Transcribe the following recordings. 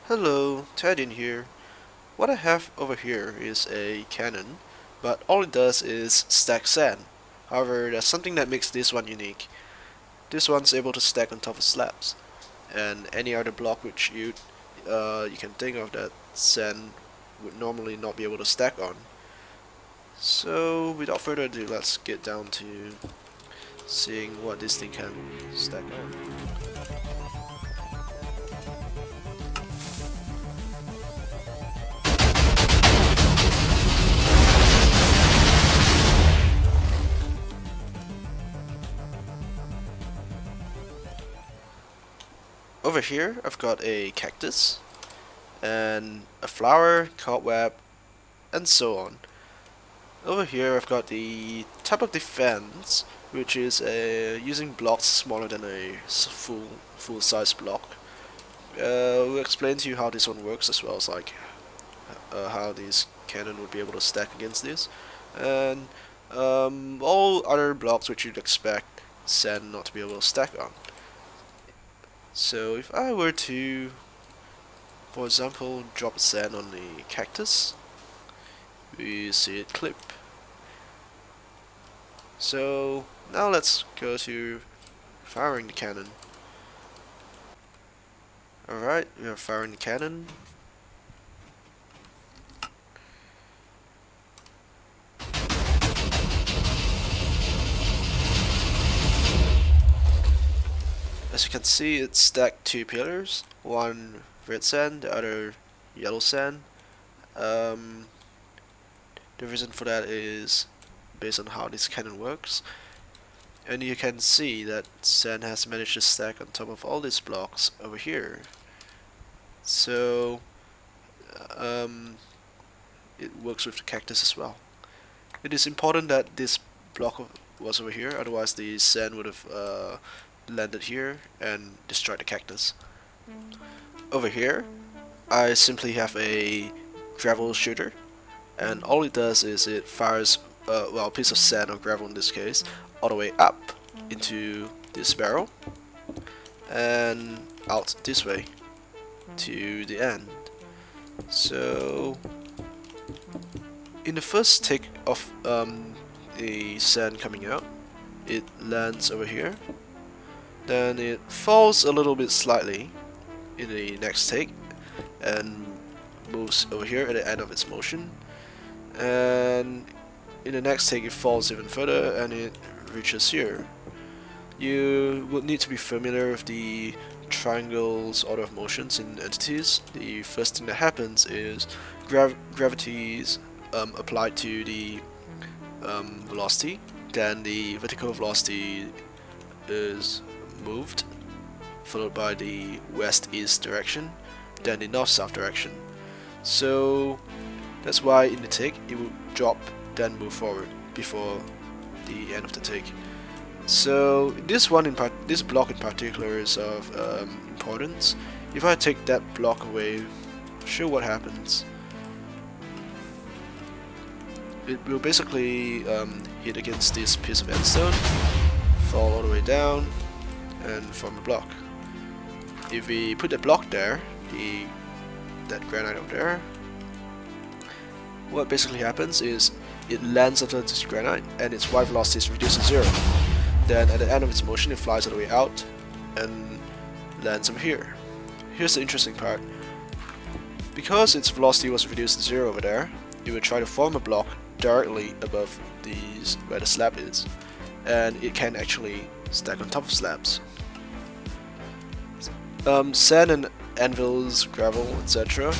Hello, Tedin here. What I have over here is a cannon, but all it does is stack sand. However, there's something that makes this one unique. This one's able to stack on top of slabs, and any other block which you can think of that sand would normally not be able to stack on. So without further ado, let's get down to seeing what this thing can stack on. Over here, I've got a cactus, and a flower, cobweb, and so on. Over here, I've got the type of defense, which is using blocks smaller than a full size block. We'll explain to you how this one works, as well as how this cannon would be able to stack against this, and all other blocks which you'd expect sand not to be able to stack on. So if I were to, for example, drop sand on the cactus, we see it clip. So now let's go to firing the cannon. Alright, we are firing the cannon. As you can see, it's stacked two pillars, one red sand, the other yellow sand. The reason for that is based on how this cannon works, and you can see that sand has managed to stack on top of all these blocks over here. So it works with the cactus as well. It is important that this block was over here, otherwise the sand would have landed here and destroyed the cactus. Over here, I simply have a gravel shooter, and all it does is it fires a piece of sand or gravel in this case all the way up into this barrel and out this way to the end. So in the first tick of the sand coming out, it lands over here. Then it falls a little bit slightly in the next take and moves over here at the end of its motion, and in the next take it falls even further and it reaches here. You would need to be familiar with the triangle's order of motions in entities. The first thing that happens is gravity is applied to the velocity, then the vertical velocity is moved, followed by the west-east direction, then the north-south direction. So that's why in the take it will drop, then move forward before the end of the take. So this block in particular is of importance. If I take that block away, show what happens. It will basically hit against this piece of endstone, fall all the way down, and form a block. If we put the block there, that granite over there, what basically happens is it lands onto this granite and its y velocity is reduced to 0. Then at the end of its motion it flies all the way out and lands over here. Here's the interesting part. Because its velocity was reduced to 0 over there, it will try to form a block directly above where the slab is, and it can actually stack on top of slabs. Sand and anvils, gravel, etc.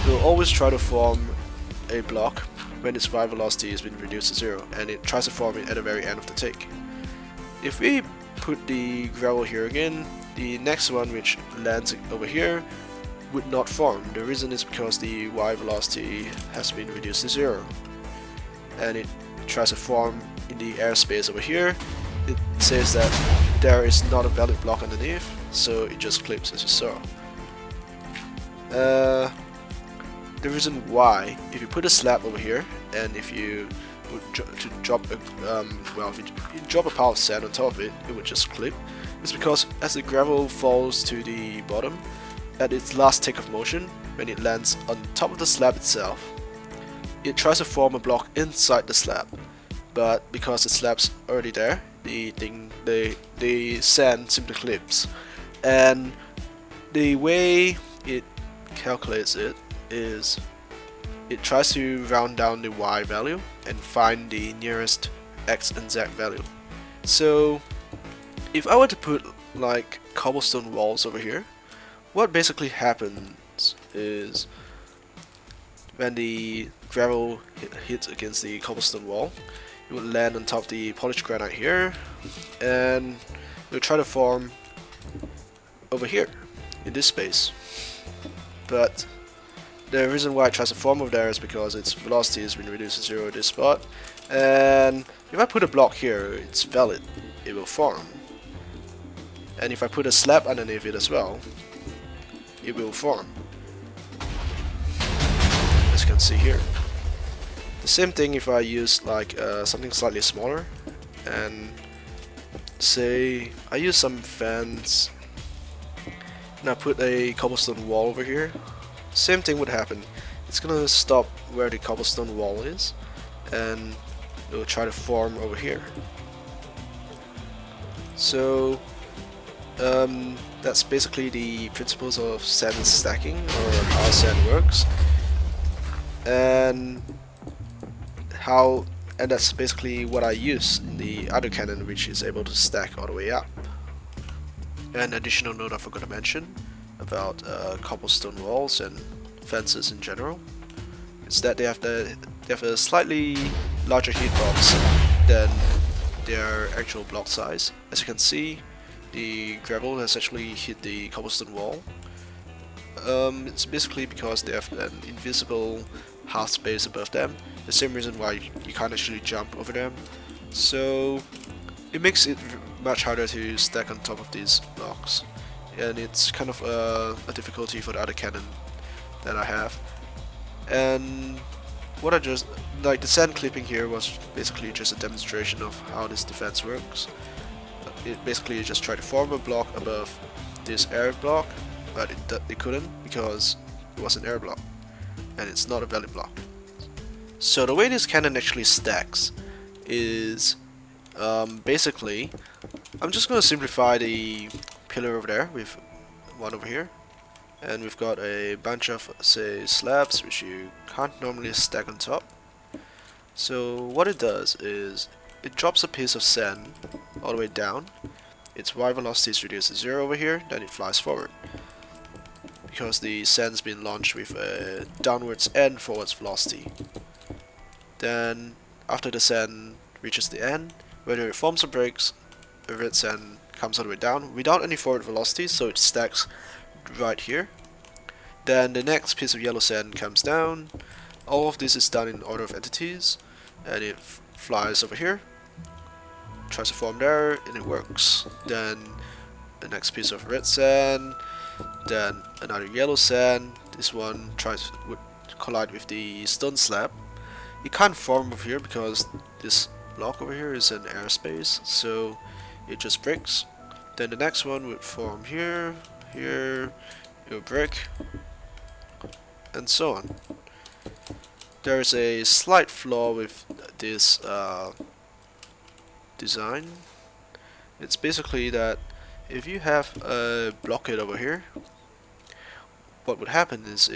will always try to form a block when its y velocity has been reduced to 0, and it tries to form it at the very end of the take. If we put the gravel here again, the next one which lands over here would not form. The reason is because the y velocity has been reduced to 0, and it tries to form in the airspace over here. It says that there is not a valid block underneath, so it just clips, as you saw. The reason why, if you put a slab over here, and if you would drop a if you drop a pile of sand on top of it, it would just clip. It's because as the gravel falls to the bottom, at its last tick of motion, when it lands on top of the slab itself, it tries to form a block inside the slab, but because the slab's already there, the sand simply clips. And the way it calculates it is it tries to round down the y value and find the nearest x and z value. So if I were to put like cobblestone walls over here, what basically happens is when the gravel hits against the cobblestone wall, it will land on top of the polished granite here, and it will try to form over here in this space. But the reason why it tries to form over there is because its velocity has been reduced to 0 at this spot, and if I put a block here, it's valid, it will form. And if I put a slab underneath it as well, it will form, as you can see here. The same thing if I use like something slightly smaller, and say I use some fence and I put a cobblestone wall over here, same thing would happen. It's gonna stop where the cobblestone wall is and it will try to form over here. So that's basically the principles of sand stacking, or how sand works, and that's basically what I use in the other cannon, which is able to stack all the way up. An additional note I forgot to mention about cobblestone walls and fences in general is that they have a slightly larger hitbox than their actual block size. As you can see, the gravel has actually hit the cobblestone wall. It's basically because they have an invisible half space above them, the same reason why you can't actually jump over them. So it makes it much harder to stack on top of these blocks, and it's kind of a difficulty for the other cannon that I have. And what I just like, the sand clipping here was basically just a demonstration of how this defense works. It basically just tried to form a block above this air block, but it couldn't because it was an air block and it's not a valid block. So the way this cannon actually stacks is basically, I'm just going to simplify the pillar over there with one over here, and we've got a bunch of, say, slabs which you can't normally stack on top. So what it does is it drops a piece of sand all the way down, its y velocity is reduced to 0 over here, then it flies forward because the sand's been launched with a downwards and forwards velocity. Then after the sand reaches the end, whether it forms or breaks, the red sand comes all the way down without any forward velocity, so it stacks right here. Then the next piece of yellow sand comes down. All of this is done in order of entities, and it flies over here, tries to form there, and it works. Then the next piece of red sand, then another yellow sand. This one would collide with the stone slab. It can't form over here because this block over here is an airspace, so it just breaks. Then the next one would form here, here, it will break, and so on. There is a slight flaw with this design. It's basically that if you have a blockade over here, what would happen is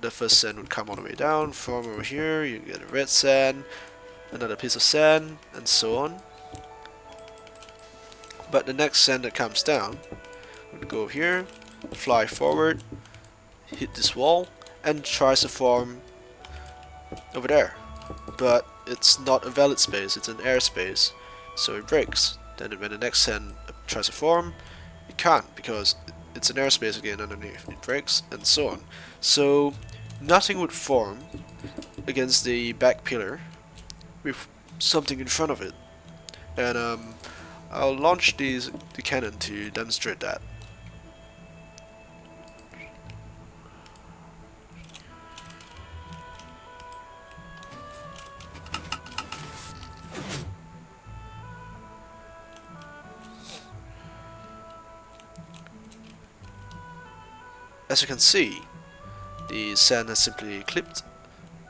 the first sand would come all the way down, form over here, you get a red sand, another piece of sand, and so on. But the next sand that comes down would go here, fly forward, hit this wall, and tries to form over there. But it's not a valid space, it's an airspace, so it breaks. Then when the next sand tries to form, it can't because it's an airspace again underneath. It breaks, and so on. So nothing would form against the back pillar with something in front of it. And I'll launch the cannon to demonstrate that. As you can see, the sand has simply clipped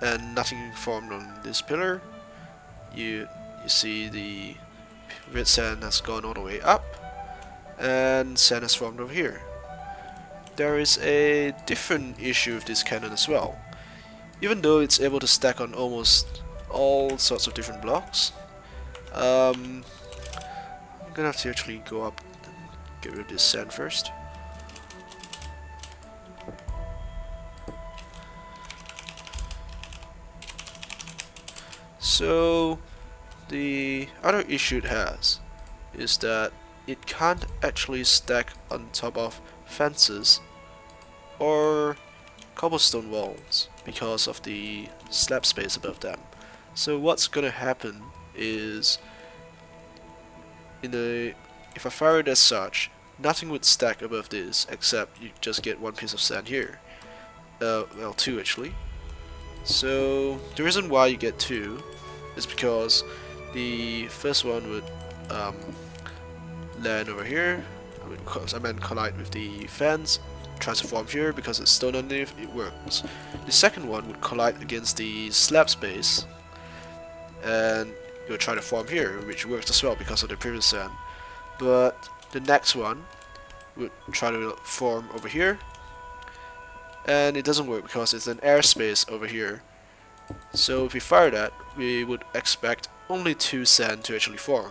and nothing formed on this pillar. You see the red sand has gone all the way up and sand has formed over here. There is a different issue with this cannon as well. Even though it's able to stack on almost all sorts of different blocks, I'm gonna have to actually go up and get rid of this sand first. So the other issue it has is that it can't actually stack on top of fences or cobblestone walls because of the slab space above them. So what's gonna happen is, if I fire it as such, nothing would stack above this except you just get one piece of sand here. Well, two actually. So the reason why you get two is because the first one would land over here. I meant collide with the fence, transform here because it's stone underneath, it works. The second one would collide against the slab space and you'll try to form here, which works as well because of the previous sand. But the next one would try to form over here and it doesn't work because it's an airspace over here. So if we fire that, we would expect only two sand to actually form.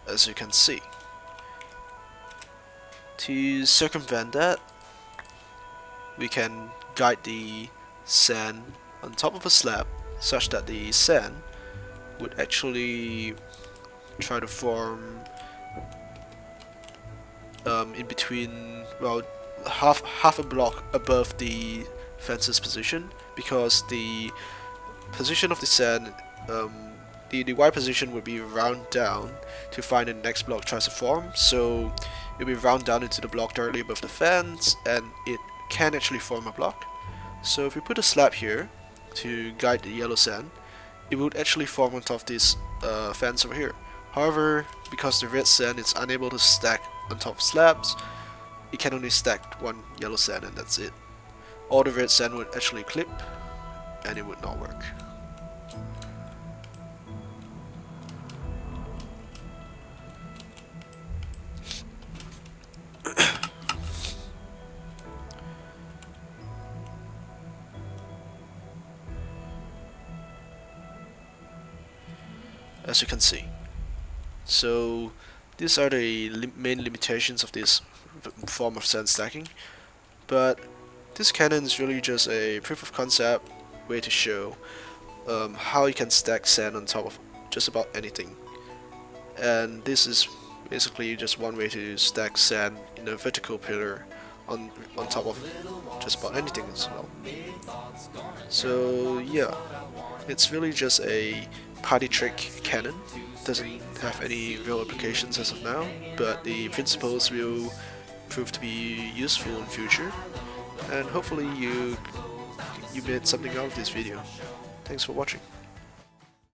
As you can see. To circumvent that, we can guide the sand on top of a slab such that the sand would actually try to form in between, well, half a block above the fence's position, because the position of the sand, the Y position would be round down to find the next block tries to form, so it will be round down into the block directly above the fence and it can actually form a block. So if we put a slab here to guide the yellow sand, it would actually form on top of this fence over here. However, because the red sand is unable to stack on top of slabs, it can only stack one yellow sand and that's it. All the red sand would actually clip and it would not work. As you can see. So these are the main limitations of this form of sand stacking, but this cannon is really just a proof of concept way to show how you can stack sand on top of just about anything. And this is basically just one way to stack sand in a vertical pillar on top of just about anything as well. So yeah, it's really just a party trick cannon. Doesn't have any real applications as of now, but the principles will prove to be useful in future, and hopefully you made something out of this video. Thanks for watching.